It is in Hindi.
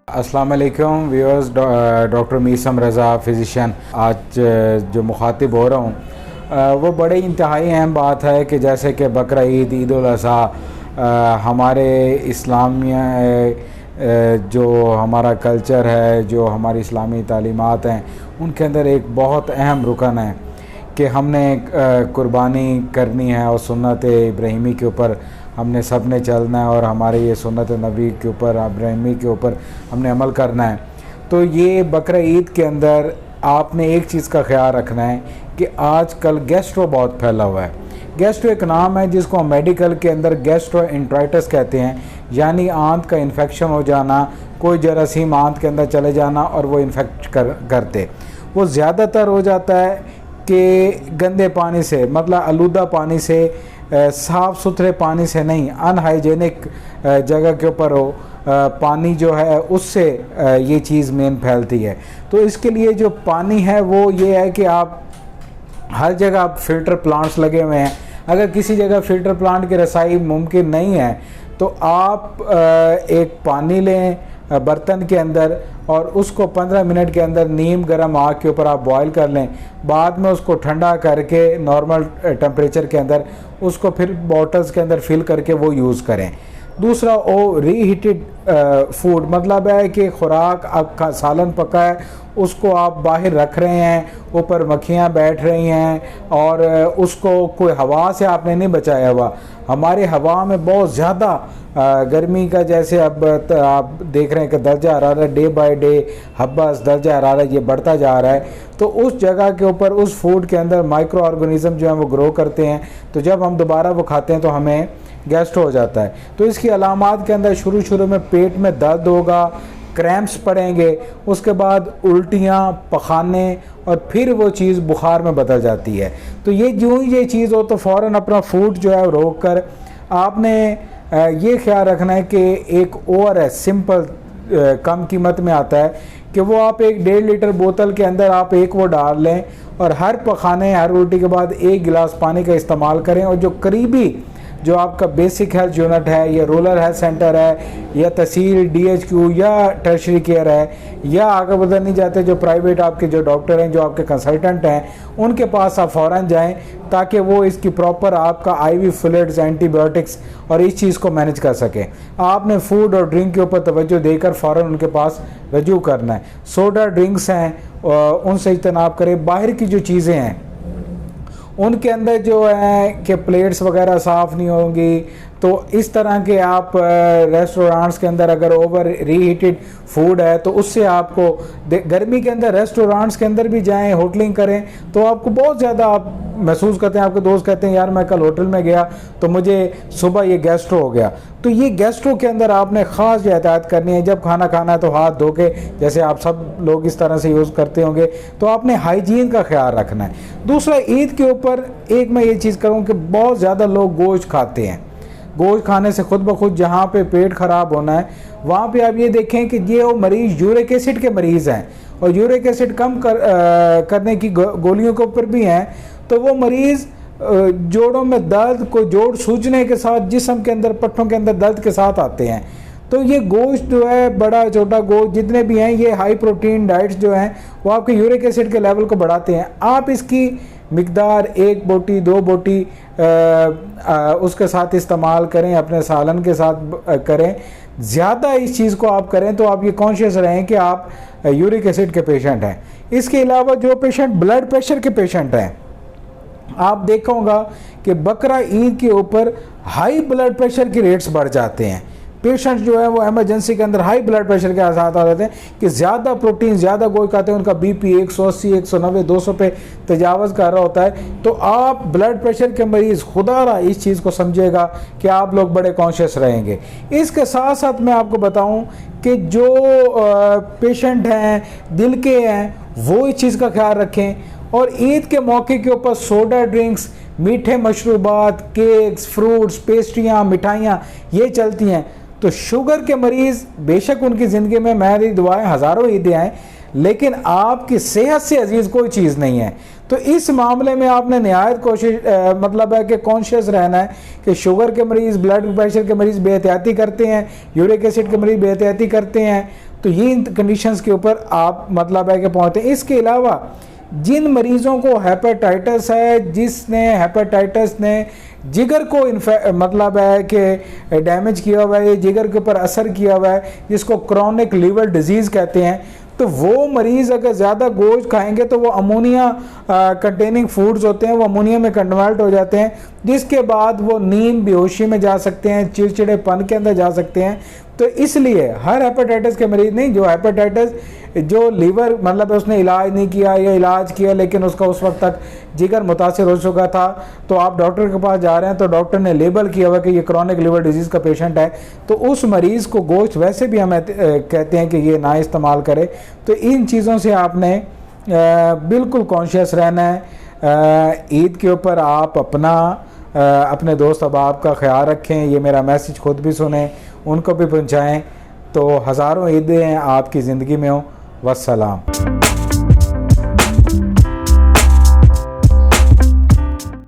अस्सलाम वालेकुम व्यूअर्स। डॉक्टर मीसम रज़ा फ़िज़िशियन। आज जो मुखातिब हो रहा हूँ वो बड़े इंतहाई अहम बात है कि जैसे कि बकरा ईद, ईद उल अज़हा, हमारे इस्लामिया जो हमारा कल्चर है, जो हमारी इस्लामी तालीमात हैं, उनके अंदर एक बहुत अहम रुकन है कि हमने कुर्बानी करनी है और सुन्नत इब्राहीमी के ऊपर हमने सब ने चलना है और हमारे ये सुन्नत नबी के ऊपर, इब्राहीमी के ऊपर हमने अमल करना है। तो ये बकरा ईद के अंदर आपने एक चीज़ का ख्याल रखना है कि आजकल गैस्ट्रो बहुत फैला हुआ है। गैस्ट्रो एक नाम है जिसको हम मेडिकल के अंदर गैस्ट्रोएंटेराइटिस कहते हैं, यानी आंत का इन्फेक्शन हो जाना, कोई जरासीम आंत के अंदर चले जाना और वो इन्फेक्ट करते। वो ज़्यादातर हो जाता है कि गंदे पानी से, मतलब आलूदा पानी से, साफ़ सुथरे पानी से नहीं, अनहाइजेनिक जगह के ऊपर हो पानी जो है उससे ये चीज़ मेन फैलती है। तो इसके लिए जो पानी है वो ये है कि आप हर जगह आप फ़िल्टर प्लांट्स लगे हुए हैं। अगर किसी जगह फ़िल्टर प्लांट की रसाई मुमकिन नहीं है तो आप एक पानी लें बर्तन के अंदर और उसको 15 मिनट के अंदर नीम गर्म आग के ऊपर आप बॉयल कर लें। बाद में उसको ठंडा करके नॉर्मल टेम्परेचर के अंदर उसको फिर बॉटल्स के अंदर फिल करके वो यूज़ करें। दूसरा, वो रीहीटेड फूड, मतलब है कि खुराक आपका सालन पका है उसको आप बाहर रख रहे हैं, ऊपर मक्खियाँ बैठ रही हैं और उसको कोई हवा से आपने नहीं बचाया हुआ। हमारे हवा में बहुत ज़्यादा गर्मी का, जैसे अब आप देख रहे हैं कि दर्जा हरारत डे बाय डे हब्बस दर्जा हरारत ये बढ़ता जा रहा है। तो उस जगह के ऊपर उस फूड के अंदर माइक्रो ऑर्गेनिज़म जो है वो ग्रो करते हैं, तो जब हम दोबारा वो खाते हैं तो हमें गैस्ट्रो हो जाता है। तो इसकी अलामात के अंदर शुरू में पेट में दर्द होगा, क्रैम्प्स पड़ेंगे, उसके बाद उल्टियाँ, पखाने और फिर वो चीज़ बुखार में बदल जाती है। तो ये जो ही ये चीज़ हो तो फ़ौरन अपना फूड जो है रोक कर आपने ये ख्याल रखना है कि एक ORS सिंपल कम कीमत में आता है कि वो आप एक 1.5 लीटर बोतल के अंदर आप एक वो डाल लें और हर पखाने, हर उल्टी के बाद 1 गिलास पानी का इस्तेमाल करें। और जो करीबी जो आपका बेसिक हेल्थ यूनिट है या रूरल हेल्थ सेंटर है या तहसील DHQ या टर्शरी केयर है या आगे बढ़ नहीं जाते जो प्राइवेट आपके जो डॉक्टर हैं, जो आपके कंसल्टेंट हैं, उनके पास आप फ़ौरन जाएं ताकि वो इसकी प्रॉपर आपका IV फ्लूइड्स, एंटीबायोटिक्स और इस चीज़ को मैनेज कर सकें। आपने फूड और ड्रिंक के ऊपर तवज्जो देकर फ़ौरन उनके पास रजू करना है। सोडा ड्रिंक्स हैं उनसे इज्तनाब करें। बाहर की जो चीज़ें हैं उनके अंदर जो है कि प्लेट्स वगैरह साफ़ नहीं होंगी, तो इस तरह के आप रेस्टोरेंट्स के अंदर अगर ओवर रीहीटेड फूड है तो उससे आपको गर्मी के अंदर रेस्टोरेंट्स के अंदर भी जाएं, होटलिंग करें तो आपको बहुत ज़्यादा आप महसूस करते हैं। आपके दोस्त कहते हैं यार मैं कल होटल में गया तो मुझे सुबह ये गैस्ट्रो हो गया। तो ये गैस्ट्रो के अंदर आपने ख़ास एहतियात करनी है। जब खाना खाना है तो हाथ धो के, जैसे आप सब लोग इस तरह से यूज़ करते होंगे, तो आपने हाइजीन का ख्याल रखना है। दूसरा, ईद के ऊपर एक मैं ये चीज़ करूँ कि बहुत ज़्यादा लोग गोश्त खाते हैं। गोश्त खाने से खुद ब खुद जहाँ पे पेट ख़राब होना है वहाँ पे आप ये देखें कि ये वो मरीज़ यूरिक एसिड के मरीज़ हैं और यूरिक एसिड कम करने की गोलियों के ऊपर भी हैं। तो वो मरीज़ जोड़ों में दर्द, कोई जोड़ सूजने के साथ, जिस्म के अंदर, पट्टों के अंदर दर्द के साथ आते हैं। तो ये गोश्त जो है, बड़ा छोटा गोश्त जितने भी हैं, ये हाई प्रोटीन डाइट्स जो हैं वो आपके यूरिक एसिड के लेवल को बढ़ाते हैं। आप इसकी मिकदार 1 बोटी 2 बोटी उसके साथ इस्तेमाल करें, अपने सालन के साथ करें। ज़्यादा इस चीज़ को आप करें तो आप ये कॉन्शियस रहें कि आप यूरिक एसिड के पेशेंट हैं। इसके अलावा जो पेशेंट ब्लड प्रेशर के पेशेंट हैं, आप देखा होगा कि बकरा ईद के ऊपर हाई ब्लड प्रेशर की रेट्स बढ़ जाते हैं। पेशेंट्स जो है वो इमरजेंसी के अंदर हाई ब्लड प्रेशर के साथ आ जाते हैं कि ज़्यादा प्रोटीन, ज़्यादा गोश्त खाते हैं, उनका BP 180, 190, 200 पे तजावज़ कर रहा होता है। तो आप ब्लड प्रेशर के मरीज़, खुदा इस चीज़ को समझेगा कि आप लोग बड़े कॉन्शियस रहेंगे। इसके साथ साथ मैं आपको बताऊं कि जो पेशेंट हैं, दिल के हैं, वो इस चीज़ का ख्याल रखें। और ईद के मौके के ऊपर सोडा ड्रिंक्स, मीठे मशरूबात, केक्स, फ्रूट्स, पेस्ट्रियाँ, मिठाइयाँ ये चलती हैं। तो शुगर के मरीज़, बेशक उनकी ज़िंदगी में मेरी दुआएं हज़ारों ईदें आएँ, लेकिन आपकी सेहत से अजीज़ कोई चीज़ नहीं है। तो इस मामले में आपने नहायत कोशिश मतलब है कि कॉन्शियस रहना है कि शुगर के मरीज़, ब्लड प्रेशर के मरीज़ बेहतियाती करते हैं, यूरिक एसिड के मरीज़ बेहतियाती करते हैं, तो ये इन कंडीशंस के ऊपर आप मतलब है कि पहुँचते हैं। इसके अलावा जिन मरीज़ों को हेपेटाइटिस है, जिसने हेपेटाइटिस ने जिगर को मतलब है कि डैमेज किया हुआ है, जिगर के ऊपर असर किया हुआ है, जिसको क्रॉनिक लीवर डिजीज़ कहते हैं, तो वो मरीज़ अगर ज़्यादा गोश्त खाएंगे तो वो अमोनिया कंटेनिंग फूड्स होते हैं, वो अमोनिया में कन्वर्ट हो जाते हैं, जिसके बाद वो नींद बेहोशी में जा सकते हैं, चिड़चिड़ेपन के अंदर जा सकते हैं। तो इसलिए हर हेपेटाइटिस के मरीज़ नहीं, जो हेपेटाइटिस जो लीवर मतलब उसने इलाज नहीं किया या इलाज किया लेकिन उसका उस वक्त तक जिगर मुतासिर हो चुका था, तो आप डॉक्टर के पास जा रहे हैं तो डॉक्टर ने लेबल किया हुआ कि ये क्रॉनिक लिवर डिजीज़ का पेशेंट है, तो उस मरीज़ को गोश्त वैसे भी हम कहते हैं कि ये ना इस्तेमाल करे। तो इन चीज़ों से आपने बिल्कुल कॉन्शियस रहना है। ईद के ऊपर आप अपने दोस्त अहबाब का ख्याल रखें, ये मेरा मैसेज खुद भी सुने, उनको भी पहुँचाएँ। तो हज़ारों ईदें आपकी ज़िंदगी में हो। वस्सलाम।